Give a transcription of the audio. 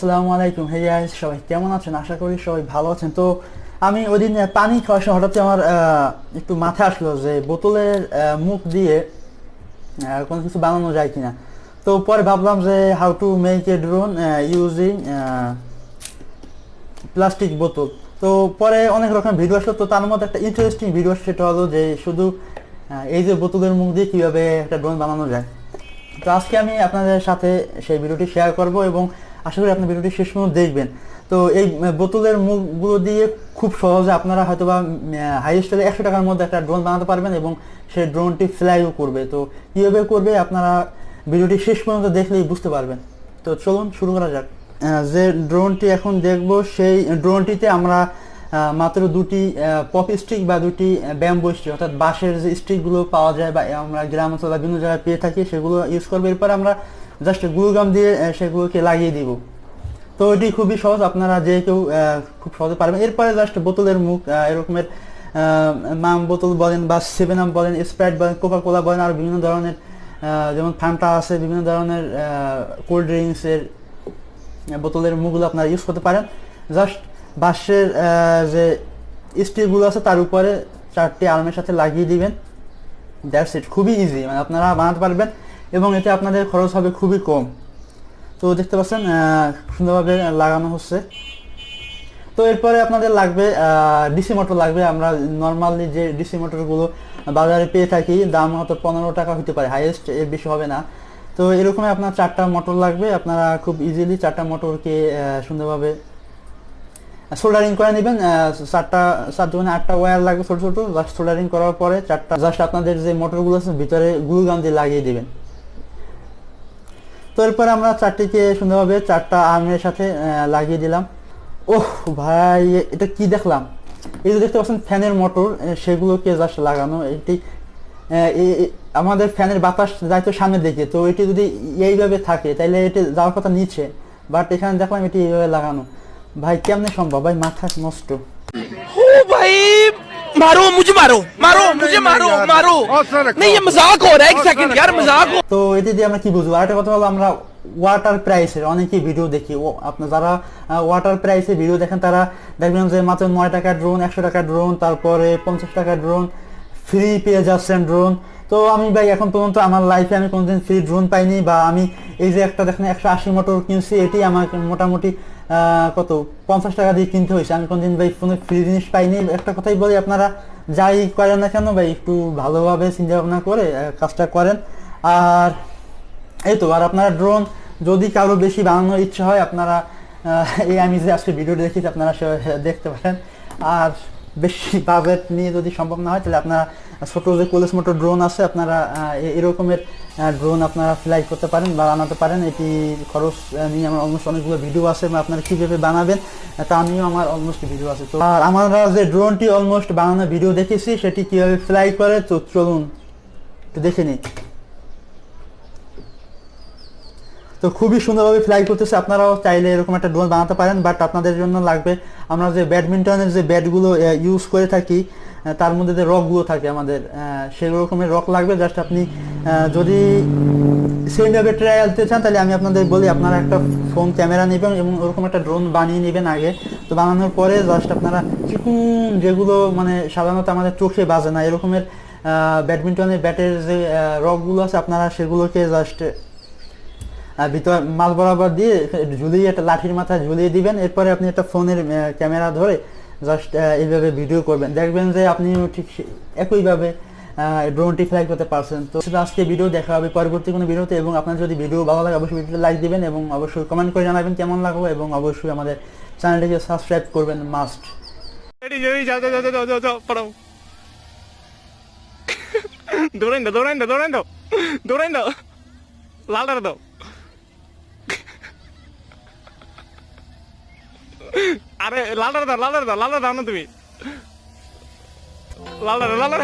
আসসালামু আলাইকুম। Hey guys, সবাই কেমন আছেন? আশা করি সবাই ভালো আছেন। তো আমি ওইদিন পানি খাওয়ার সময় হঠাৎ আমার একটু মাথায় আসলো যে বোতলের মুখ দিয়ে কোনো কিছু বানানো যায় কিনা। তো পরে ভাবলাম যে how to make a drone using plastic বোতল। তো পরে অনেক রকম ভিডিও আসলো, তো তার মধ্যে একটা ইন্টারেস্টিং ভিডিও, সেটা হলো যে শুধু এই যে বোতলের মুখ দিয়ে কীভাবে একটা ড্রোন বানানো যায়। তো আজকে আমি আপনাদের সাথে সেই ভিডিওটি শেয়ার করব এবং আশা করি আপনি ভিডিওটি শেষ পর্যন্ত দেখবেন। তো এই বোতলের মুখগুলো দিয়ে খুব সহজে আপনারা হয়তো বা হাইয়েস্ট হলে 100 টাকার মধ্যে একটা ড্রোন বানাতে পারবেন এবং সেই ড্রোনটি ফ্লাইও করবে। তো কীভাবে করবে আপনারা ভিডিওটি শেষ পর্যন্ত দেখলেই বুঝতে পারবেন। তো চলুন শুরু করা যাক। যে ড্রোনটি এখন দেখব, সেই ড্রোনটিতে আমরা মাত্র দুটি পপ স্টিক বা দুটি ব্যাম্বো স্টিক, অর্থাৎ বাঁশের যে স্টিকগুলো পাওয়া যায় বা আমরা গ্রাম অঞ্চল বা বিভিন্ন জায়গায় পেয়ে থাকি, সেগুলো ইউজ করবো। এরপর আমরা জাস্ট গ্লুগাম দিয়ে সেগুলোকে লাগিয়ে দিব। তো এটি খুবই সহজ, আপনারা যে কেউ খুব সহজে পারবেন। এরপরে জাস্ট বোতলের মুখ এরকমের মাম বোতল বলেন বা 7 আপ বলেন, স্প্রাইট বলেন, কোকা কোলা বলেন, আর বিভিন্ন ধরনের যেমন ফান্টা আছে, বিভিন্ন ধরনের কোল্ড ড্রিঙ্কসের বোতলের মুখগুলো আপনারা ইউজ করতে পারেন। জাস্ট বাঁশের যে স্টিলগুলো আছে তার উপরে 4টি আর্মের সাথে লাগিয়ে দিবেন। দ্যাটস ইট, খুবই ইজি, মানে আপনারা বানাতে পারবেন এবং এতে আপনাদের খরচ হবে খুবই কম। তো দেখতে পাচ্ছেন সুন্দরভাবে লাগানো হচ্ছে। তো এরপরে আপনাদের লাগবে ডিসি মোটর লাগবে। আমরা নর্মালি যে ডিসি মোটরগুলো বাজারে পেয়ে থাকি, দাম হয়তো 15 টাকা হতে পারে, হাইয়েস্ট, এর বেশি হবে না। তো এরকমই আপনার 4টা মোটর লাগবে। আপনারা খুব ইজিলি 4টা মোটরকে সুন্দরভাবে সোল্ডারিং করে নেবেন। 8টা ওয়্যার লাগবে ছোট ছোট। জাস্ট সোল্ডারিং করার পরে 4টা জাস্ট আপনাদের যে মোটরগুলো আছে ভিতরে গ্লুগাম দিয়ে লাগিয়ে দিবেন। তো এরপরে আমরা 4টিকে সুন্দরভাবে 4টা আর্মের সাথে লাগিয়ে দিলাম। ওহ ভাই, এটা কি দেখলাম! এই যে দেখতে পাচ্ছেন ফ্যানের মোটর, সেগুলোকে জাস্ট লাগানো। এটি আমাদের ফ্যানের বাতাস যায় তো সামনের দিকে, তো এটি যদি এইভাবে থাকে তাহলে এটি যাওয়ার কথা নিচে, বাট এখানে দেখলাম এটি এইভাবে লাগানো। ভাই কেমনে সম্ভব? ভাই মাথা নষ্ট। ओ भाई मारो मुझे, मारो मारो मुझे, मारो मारो नहीं, ये मजाक हो रहा है। 1 सेकंड यार, मजाक हो। তো এটি দিয়ে আমরা কি বুঝবো? আরেকটা কথা হলো, আমরা ওয়াটার প্রাইসের অনেকেই ভিডিও দেখি। আপনার যারা ওয়াটার প্রাইসে ভিডিও দেখেন তারা দেখবেন যে মাত্র 9 টাকা ড্রোন, 100 টাকা ড্রোন, তারপরে 50 টাকা ড্রোন ফ্রি পেয়ে যাচ্ছেন ড্রোন। তো আমি ভাই এখন পর্যন্ত আমার লাইফে আমি কোনোদিন ফ্রি ড্রোন পাইনি। বা আমি এই যে একটা দেখেন 180 মোটর কিনছি, এটি আমাকে মোটামুটি কত 50 টাকা দিয়ে কিনতে হয়েছে। আমি কোনোদিন ভাই কোনো ফ্রি জিনিস পাইনি। একটা কথাই বলি, আপনারা যাই করেন না কেন ভাই, একটু ভালোভাবে চিন্তা ভাবনা করে কাজটা করেন। আর এই তো, আর আপনারা ড্রোন যদি কারো বেশি বানানোর ইচ্ছা হয়, আপনারা এই আমি যে আজকে ভিডিওটি দেখেছি আপনারা দেখতে পারেন। আর বেশি বাজেট নিয়ে যদি সম্ভব না হয়, তাহলে আপনারা ছোটো যে কোলেস মোটর ড্রোন আছে, আপনারা এরকমের ড্রোন আপনারা ফ্লাই করতে পারেন বা বানাতে পারেন। এটি খরচ নিয়ে আমার অলমোস্ট অনেকগুলো ভিডিও আছে, বা আপনারা কীভাবে বানাবেন তা নিয়েও আমার অলমোস্ট ভিডিও আছে। তো আর আমরা যে ড্রোনটি অলমোস্ট বানানোর ভিডিও দেখেছি, সেটি কীভাবে ফ্লাই করে, তো চলুন একটু দেখে নিই। তো খুবই সুন্দরভাবে ফ্লাই করতেছে। আপনারাও চাইলে এরকম একটা ড্রোন বানাতে পারেন, বাট আপনাদের জন্য লাগবে, আমরা যে ব্যাডমিন্টনের যে ব্যাটগুলো ইউজ করে থাকি তার মধ্যে যে রকগুলো থাকে আমাদের, সেই রকমের রক লাগবে। জাস্ট আপনি যদি সেইভাবে ট্রায়াল দিতে চান, তাহলে আমি আপনাদের বলি, আপনারা একটা ফোন ক্যামেরা নেবেন এবং ওরকম একটা ড্রোন বানিয়ে নেবেন আগে। তো বানানোর পরে জাস্ট আপনারা চিকুন, যেগুলো মানে সাধারণত আমাদের চোখে বাজে না, এরকমের ব্যাডমিন্টনের ব্যাটের যে রকগুলো আছে, আপনারা সেগুলোকে জাস্ট ভিতর মাল বরাবর দিয়ে ঝুলিয়ে একটা লাঠির মাথায় ঝুলিয়ে দিবেন। এরপরে আপনি একটা ফোনের ক্যামেরা ধরে জাস্ট এইভাবে ভিডিও করবেন, দেখবেন যে আপনিও ঠিক একইভাবে ড্রোনটি ফ্লাই করতে পারছেন। তো আজকে ভিডিও দেখা হবে পরবর্তী কোনো ভিডিওতে, এবং আপনার যদি ভিডিও ভালো লাগে অবশ্যই ভিডিওতে লাইক দিবেন এবং অবশ্যই কমেন্ট করে জানাবেন কেমন লাগলো, এবং অবশ্যই আমাদের চ্যানেলটিকে সাবস্ক্রাইব করবেন মাস্ট। দৌড়াইndo লালদার দাও। আরে লালদার দাও, লালদার দাও, লালদার দাও না তুমি, লালদার লালদার।